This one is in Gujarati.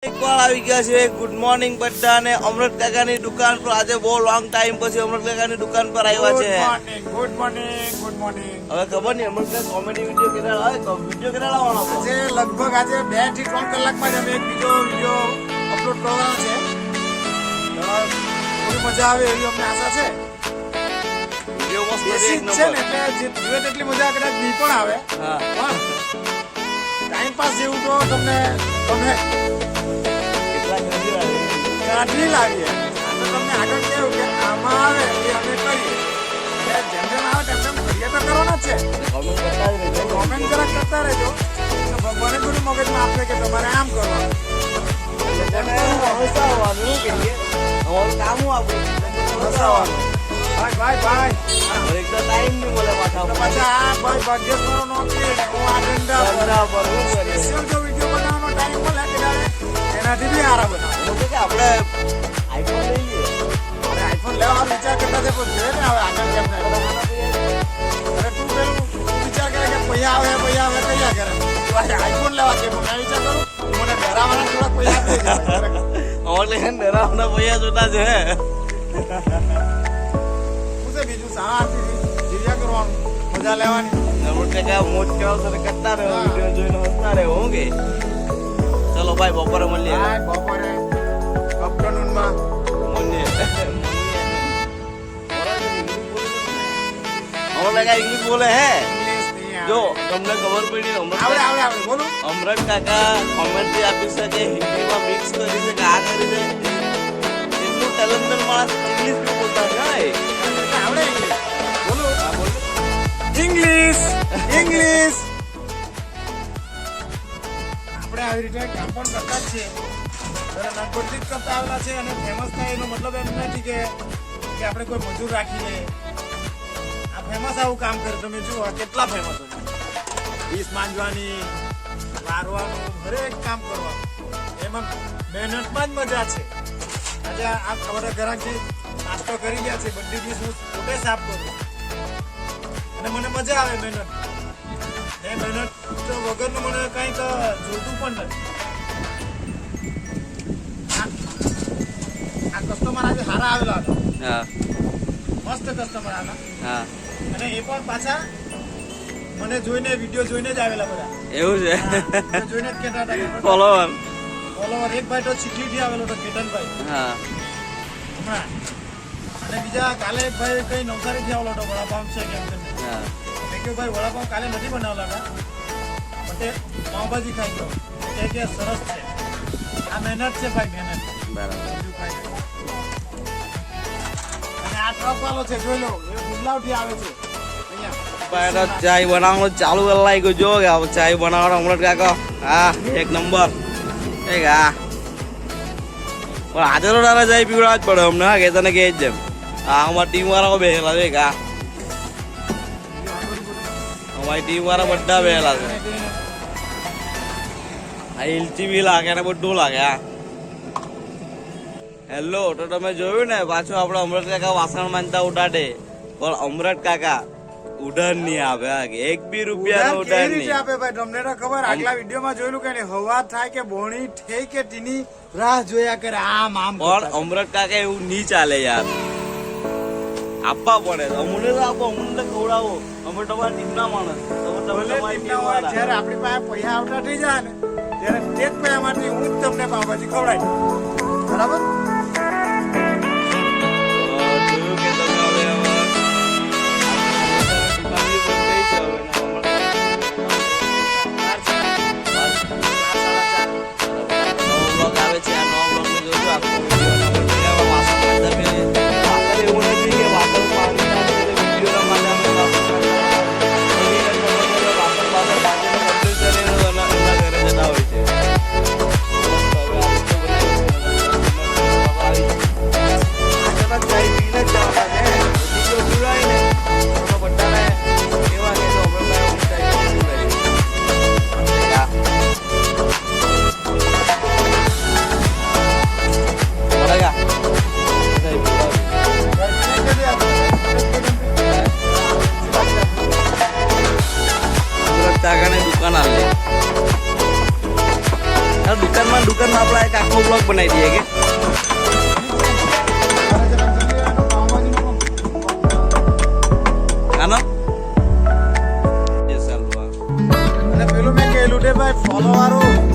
એકવાર આવી ગયા છે. ગુડ મોર્નિંગ બધાને. અમૃત કાકાની દુકાન પર આજે બહુ લોંગ ટાઈમ પછી અમૃત કાકાની દુકાન પર આવ્યા છે. Good morning. હવે ખબર નહીં અમૃત કાકા કોમેડી વિડીયો કેટલા વિડીયો કેટલા લાવવાનો આજે લગભગ આજે 2 થી 3 કલાકમાં જ અમે એક બીજો વિડીયો અપલોડ કરવાનો છે. થોડી મજા આવે એવી અમને આશા છે. વિડીયો મસ્ત બેસિક એક છે નંબર. ને એટલે જોઈએ તેટલી મજા કદાચ નહીં પણ આવે. હા ટાઈમ પાસ જેવું તો તમને ગમે કેટલા ગંદી લાગે. કાઢી લાવીએ. આ તો તમને આગળ કેવું કે આમાં આવે એ અમે કરીએ. એટલે જેમ જેમ આવે તેમ તેમ કરીએ તો કરવાના જ છે. કોમેન્ટ કરતા જ રહેજો. કોમેન્ટ જરાક કરતા રહેજો. તો ભગવાને થોડી મગજમાં આપે કે તમારે આમ કરવાનું. હસાવવાનું શું કહીએ? અમારું કામ શું આપણું હસાવવાનું. ભાઈ હવે એક તો ટાઈમ નહીં મળે પાછા તો પછી આ ભાઈ ભાગ્યેશ મારો નોકરી ને હું આ ધંધા ધંધા પર શું કરીએ? સ્પેશિયલ જો વિડીયો બનાવવાનો ટાઈમ મળે કે ત્યારે એનાથી બી સારા બનાવો. હું તો કે આપણે આઈફોન લઈ લઈએ. અરે આઈફોન લેવાનો વિચાર કરતા છે પણ જોઈએ ને હવે આગળ કેમ થાય. અરે તું પેલું વિચાર કરે કે પૈસા આવે કયા કરે તું આઈફોન લેવા કે મેં વિચાર કરું મને ડરાવવાના થોડા પૈસા આપી દે. અમારે ડરાવના પૈસા જોતા છે. શું છે બીજું શાંતિથી જીવ્યા કરવાનું મજા લેવાની. અમૃત કાકા મોજ કરાવતા કરતા રહો, વિડીયો જોઈને હસતા રહો. હું કે ચલો ભાઈ બપોરે મળીએ. હાય બપોરે આફ્ટરનૂનમાં મળીએ. અમૃત કાકા ઇંગ્લિશ બોલે હે. ઇંગ્લિશ નહીં આવે. જો તમને ખબર પડી આવડે બોલું. અમૃત કાકા કોમેન્ટ્રી આપી શકે, હિન્દીમાં મિક્સ કરી શકે, આ કરી દે. એટલું ટેલેન્ટેડ માણસ ઇંગ્લિશ બી બોલતા છે. આવડે ઇંગ્લિશ બોલું. હા બોલ. ઇંગ્લિશ આપણે આવી રીતે કામ પણ કરતા જ છીએ. નાનપણથી જ કરતા આવેલા છે અને ફેમસ થાય એનો મતલબ એમ નથી કે આપણે કોઈ મજૂર રાખીને આ ફેમસ આવું કામ કરે. તમે જુઓ આ કેટલા ફેમસ હોય. ડીશ માંજવાની, વારવાનું, હરેક કામ કરવાનું એમાં મહેનતમાં જ મજા છે. આજે આ ખબર ઘરાકથી નાસ્તો કરી ગયા છે, બધી ડીશ હું પોતે સાફ કરું અને મને મજા આવે મહેનત તો વગરનું મને કંઈક જોતું પણ નથી. આ કસ્ટમર આજે સારા આવેલા હતા, હા મસ્ત કસ્ટમર આવેલા હા અને એ પણ પાછા મને જોઈને વિડીયો જોઈને જ આવેલા બધા. એવું છે. વિડીયો જોઈને જ કહેતા હતા ફોલોવર. ફોલોવર. એક ભાઈ તો ચીખલીથી આવેલો હતો, કેતનભાઈ હા હમણાં. અને બીજા કાલે એક ભાઈ કઈ નવસારીથી આવેલો હતો, વડાપાવ છે કેમ તેમ. હા મેં કહ્યું ભાઈ વડાપાવ કાલે નથી બનાવેલા હતા પણ તે પાવભાજી ખાઈ ગયો કે સરસ છે. આ મહેનત છે ભાઈ, મહેનત. બરાબર. બીજું કાંઈ નહીં. અને આ ટ્રક વાળો છે જોઈ લો, એ ગુંડલાવથી આવે છે અહીંયા. ચાય બનાવવાનું ચાલુ કરી લાગ્યું. જો કે ચાય બનાવવાનો અમૃત કાકા હા એક નંબર. એક હા પણ આજે તો તારા ચાય પીવડા જ પડે અમને. હા કે તને કે જ જેમ હા અમારી ટીમ વાળા બેસેલા છે. હા અમારી ટીમ વાળા બધા બેસેલા છે. આ ઇલચી બી લાગે ને બધું લાગે. હા હેલો તો તમે જોયું ને પાછું આપણે અમૃત કાકા વાસણ માંજતા ઉડાડે પણ અમૃત કાકા ઉડાન નહીં આપે. હા કે એક બી રૂપિયા ઉડાન ઉડાન કેવી રીતે નહીં. આપે ભાઈ? તમને તો ખબર, આગલા વિડીયોમાં જોયેલું કે નહીં, હવા થાય કે બોણી થઈ કે ટીની રાહ જોયા કરે આમ પણ કરતા. અમૃત કાકા એવું નહીં ચાલે યાર. આપવા પડે. અમને તો આપો, અમને ખવડાવો. અમે તમારા ટીમના માણસ. ભલે તમારી ટીમના ટીમ હોય, વાળા. જ્યારે આપણી પાસે પૈસા આવતા થઈ જાય ને ત્યારે તે જ પૈસામાંથી હું જ તમને પાવભાજી ખવડાવી દઉં. બરાબર? તો જોયું કે તમે હવે દુકાન બી બંધ થઈ છે હવે. નવો બ્લોગ આવે છે. આ નવા બ્લોગ ને જોજો આખો વિડીયો. વાસણ માંજતા પહેલે વાસણ એવું નથી કે વાસણ પાણી નાખે એટલે વિડીયોના માટે અમે વાસણ માંજતા. વાસણ બાસણ માંજીને કમ્પ્લીટ કરીને એના ઘરે જતા હોય છે. હવે આ video બનાવી આખો બ્લોગ બનાવી દઈએ કે આનો જે ચાલુ આ અને પેલું મેં કહેલું કે ભાઈ ફોલો વાળું